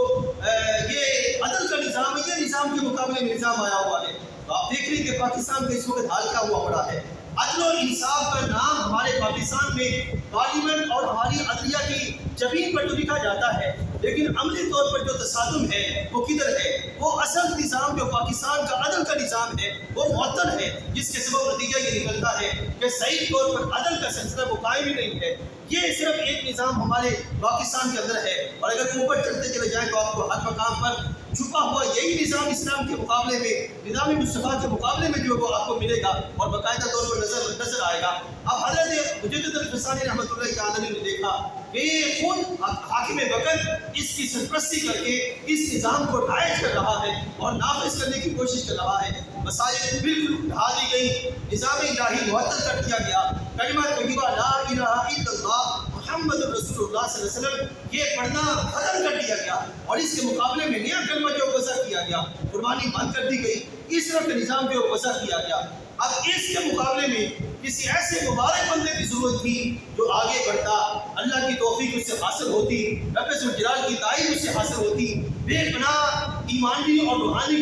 Speaker 2: یہ عدل کا نظام ہے، یہ نظام کے مقابلے میں نظام آیا ہوا ہے۔ تو آپ دیکھ رہے ہیں کہ پاکستان کا اس وقت حال کیا ہوا پڑا ہے۔ عدل اور انصاف کا نام ہمارے پاکستان میں پارلیمنٹ اور ہماری عدلیہ کی جبین پر تو لکھا جاتا ہے، لیکن عملی طور پر جو تصادم ہے وہ کدھر ہے؟ وہ اصل نظام جو پاکستان کا عدل کا نظام ہے وہ معطل ہے، جس کے سبب نتیجہ یہ نکلتا ہے کہ صحیح طور پر عدل کا سلسلہ وہ قائم ہی نہیں ہے۔ یہ صرف ایک نظام ہمارے پاکستان کے اندر ہے، اور اگر اوپر چلتے چلے جائیں تو آپ کو ہر مقام پر چھپا ہوا یہی نظام اسلام کے مقابلے میں، نظام مصطفیٰ کے مقابلے میں جو وہ آپ کو ملے گا اور باقاعدہ طور پر نظر آئے گا۔ اب حضرت مجدد الفسانی رحمۃ اللہ تعالی نے دیکھا کہ خود حاکم وقت اس کی سرپرستی کر کے اس نظام کو رائج کر رہا ہے اور نافذ کرنے کی کوشش کر رہا ہے۔ مساجد بالکل ڈھا دی گئی، نظام الہی معطل کر دیا گیا، کلمہ طیبہ لا الہ الا اللہ محمد رسول اللہ صلی اللہ علیہ وسلم یہ پڑھنا ختم کر دیا گیا اور اس کے مقابلے میں نیا کلمہ جو وضع کیا گیا، قربانی بند کر دی گئی، اس طرح کے نظام جو وضع کیا گیا۔ اب اس کے مقابلے میں کسی ایسے مبارک بندے کی ضرورت تھی جو آگے بڑھتا، اللہ کی توفیق اس سے حاصل ہوتی، رب ذوالجلال کی تائید اس سے حاصل ہوتی، بے پناہ ایمانی اور روحانی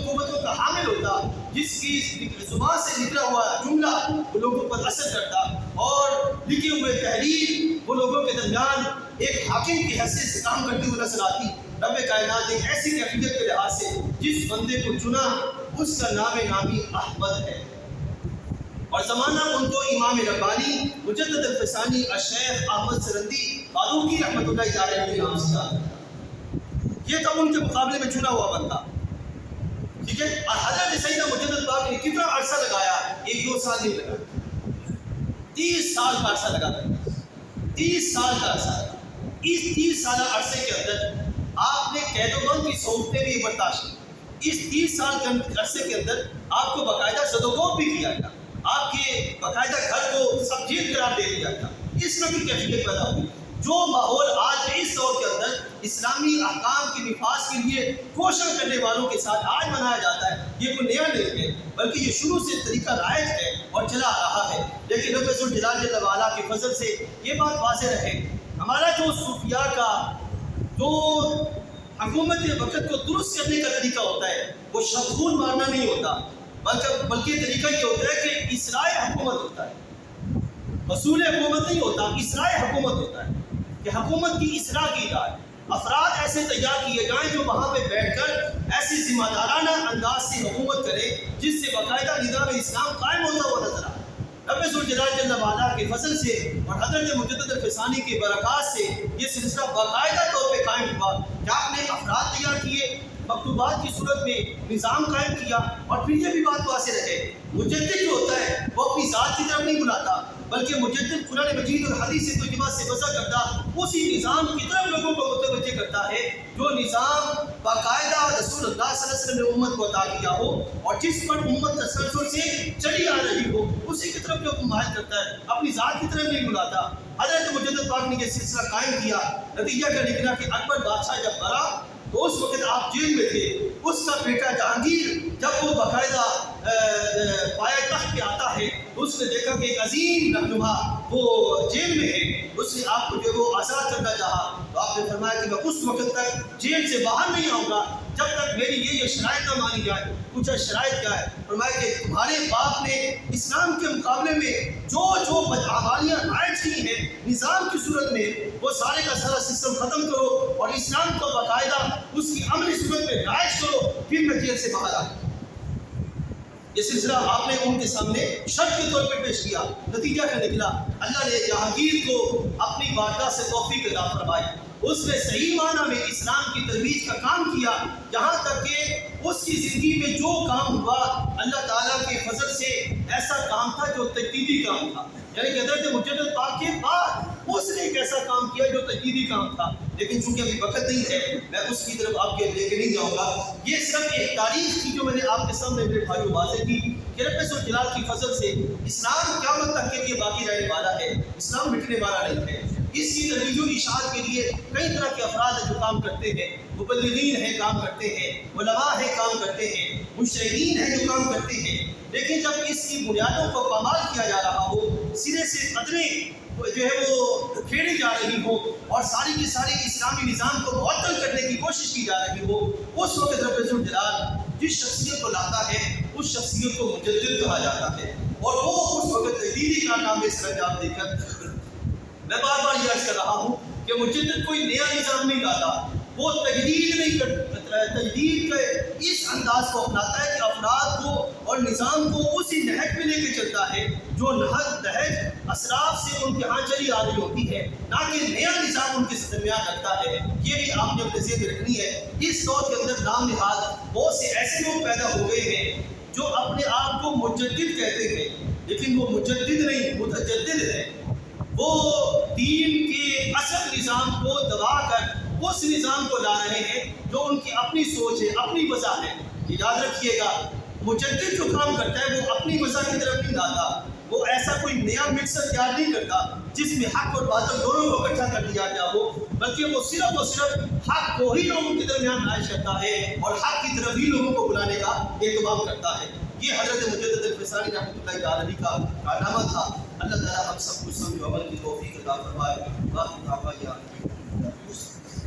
Speaker 2: قوتوں کا حامل ہوتا، جس کی زبان سے نکلا ہوا جملہ وہ لوگوں پر اثر کرتا اور لکھے ہوئے تحریر وہ لوگوں کے درمیان ایک حاکم کی حیثیت سے کام کرتی ہوئی نظر آتی۔ رب کائنات نے ایسی کیفیت کے لحاظ سے جس بندے کو چنا اس کا نام نامی احمد ہے، اور زمانہ ان کو امام ربانی مجدد الفسانی الشیخ احمد سرندی فاروقی رحمۃ اللہ تعالی کے نام سے جاتا ہے۔ یہ تھا ان کے مقابلے میں چنا ہوا بندہ، ٹھیک ہے۔ اور حضرت سیدنا مجدد پاک نے کتنا عرصہ لگایا؟ 1-2 سال نہیں لگا، 30 سال کا عرصہ لگا، 30 سال کا عرصہ۔ اس 30 سالہ عرصے کے اندر آپ نے قید و بند کی صحبتیں بھی برداشت کی، اس 30 سال کے عرصے کے اندر آپ کو باقاعدہ صدقات بھی کیا گیا، آپ کے باقاعدہ گھر کو سبجیت قرار دے دیا گیا، اس طرح کی کیفیت پیدا ہوئی۔ جو ماحول آج اس دور کے اندر اسلامی احکام کے نفاذ کے لیے کوشش کرنے والوں کے ساتھ آج منایا جاتا ہے، یہ کوئی نیا نہیں ہے، بلکہ یہ شروع سے طریقہ رائج ہے اور چلا آ رہا ہے۔ لیکن رب ذوالجلال جل وعلا کے فضل سے یہ بات واضح رہے، ہمارا جو صوفیاء کا جو حکومت وقت کو درست کرنے کا طریقہ ہوتا ہے وہ شبخون مارنا نہیں ہوتا، بلکہ طریقہ یہ ہوتا ہے کہ اصلاح حکومت ہوتا ہے، اصول حکومت نہیں ہوتا، اصلاح حکومت ہوتا ہے کہ حکومت کی اصلاح کی جائے، افراد ایسے تیار کیے جائیں جو وہاں پہ بیٹھ کر ایسی ذمہ دارانہ انداز سے حکومت کرے جس سے باقاعدہ نظام اسلام قائم ہوتا ہوا نظر آئے۔ رب ذوالجلال جل وعلا کے فضل سے اور حضرت مجدد الفسانی کے برکات سے یہ سلسلہ باقاعدہ طور پہ قائم ہوا کہ آپ نے افراد تیار کیے، مکتوبات کی صورت میں نظام قائم کیا، اور پھر یہ بھی بات واضح رہے مجدد جو ہوتا ہے وہ اپنی ذات کی طرف نہیں بلاتا، بلکہ مجدد قرآن مجید اور حدیث طیبہ سے وضع کرتا اسی نظام کی طرف لوگوں کو متوجہ کرتا ہے جو نظام باقاعدہ رسول اللہ صلی اللہ علیہ وسلم نے امت کو عطا کیا ہو اور جس پر امت تسلسل سے چلی آ رہی ہو اسی کی طرف جو مائل کرتا ہے، اپنی ذات کی طرف نہیں بلاتا۔ حضرت مجدد پاک نے یہ سلسلہ قائم کیا، نتیجہ کیا نکلا کہ اکبر بادشاہ جب مرا تو اس وقت آپ جیل میں تھے، اس کا بیٹا جہانگیر جب وہ باقاعدہ پایا تخت پہ آتا ہے تو اس نے دیکھا کہ ایک عظیم رہنما وہ جیل میں ہے، اس نے آپ کو جو وہ آزاد کرنا چاہا، تو آپ نے فرمایا کہ میں اس وقت تک جیل سے باہر نہیں آؤں گا جب تک میری یہ شرائط نہ مانی جائے۔ پوچھا شرائط کیا ہے؟ فرمایا کہ تمہارے باپ نے اسلام کے مقابلے میں جو بدعمالیاں عائد کی ہیں نظام کی صورت میں وہ سارے کا سارا سسٹم ختم کرو اور اسلام کو باقاعدہ اس کی عملی صورت میں رائج کرو، پھر میں جیل سے باہر آؤں۔ یہ سلسلہ آپ نے ان کے سامنے شرط کے طور پر پیش کیا، نتیجہ کیا نکلا؟ اللہ نے جہانگیر کو اپنی بارگاہ سے توفیق عطا فرمائی، اس نے صحیح معنی میں اسلام کی ترویج کا کام کیا، یہاں تک کہ اس کی زندگی میں جو کام ہوا اللہ تعالیٰ کے فضل سے ایسا کام تھا جو تجدیدی کام تھا، یعنی کہ حضرت مجدد پاک کے بعد اس نے ایک ایسا کام کیا جو تجدیدی کام تھا، لیکن چونکہ ابھی وقت نہیں ہے میں اس کی طرف آپ کے لے کے نہیں جاؤں گا۔ یہ صرف ایک تاریخ تھی جو میں نے آپ کے سامنے میرے بھائیوں واضح کی کہ رب ذوالجلال کی فضل سے اسلام قیامت تک کے لیے باقی رہنے والا ہے، اسلام مٹنے والا نہیں ہے۔ اس کی ترویج و اشاعت کے لیے کئی طرح کے افراد ہیں جو کام کرتے ہیں، مبلغین ہیں کام کرتے ہیں، علماء ہیں کام کرتے ہیں، مجتہدین ہیں جو کام کرتے ہیں، لیکن جب اس کی بنیادوں کو پامال کیا جا رہا ہو، سرے سے قدریں جو ہے وہ کھیڑی جا رہی ہو اور ساری کی ساری اسلامی نظام کو معطل کرنے کی کوشش کی جا رہی ہو، اس وقت رب ذوالجلال جس شخصیت کو لاتا ہے اس شخصیت کو مجدد کہا جاتا ہے، اور وہ اس وقت تجدیدی کارنامے سر انجام دے کر میں بار بار یہ عرض کر رہا ہوں کہ مجدد کوئی نیا نظام نہیں لاتا، وہ تجدید نہیں کرتا، تجدید کے اس انداز کو اپناتا ہے کہ افراد کو اور نظام کو اسی نہج میں لے کے چلتا ہے جو نہج اسلاف سے ان کے ہاں چلی آ رہی ہوتی ہے، نہ کہ نیا نظام ان کے درمیان رکھتا ہے۔ یہ بھی آپ نے اپنے ذہن میں رکھنی ہے۔ اس دور کے اندر نام نہاد بہت سے ایسے لوگ پیدا ہو گئے ہیں جو اپنے آپ کو مجدد کہتے ہیں، لیکن وہ مجدد نہیں متجدد ہے، وہ دین کے اصل نظام کو دبا کر اس نظام کو لا رہے ہیں جو ان کی اپنی سوچ ہے، اپنی وجہ ہے۔ یاد رکھیے گا مجدد جو کام کرتا ہے وہ اپنی وجہ کی طرف نہیں لاتا، وہ ایسا کوئی نیا مکسر تیار نہیں کرتا جس میں حق اور باطل دونوں کو اکٹھا کر دیا گیا ہو، بلکہ وہ صرف اور صرف حق کو ہی لوگوں کے درمیان نمائش کرتا ہے اور حق کی طرف ہی لوگوں کو بلانے کا اہتمام کرتا ہے۔ یہ حضرت مجدد الفسانی رحمۃ اللہ تعالی علیہ کا کارنامہ تھا۔ اللہ تعالیٰ ہم سب کو سمجھ و عمل کی توفیق عطا فرمائے۔ باقی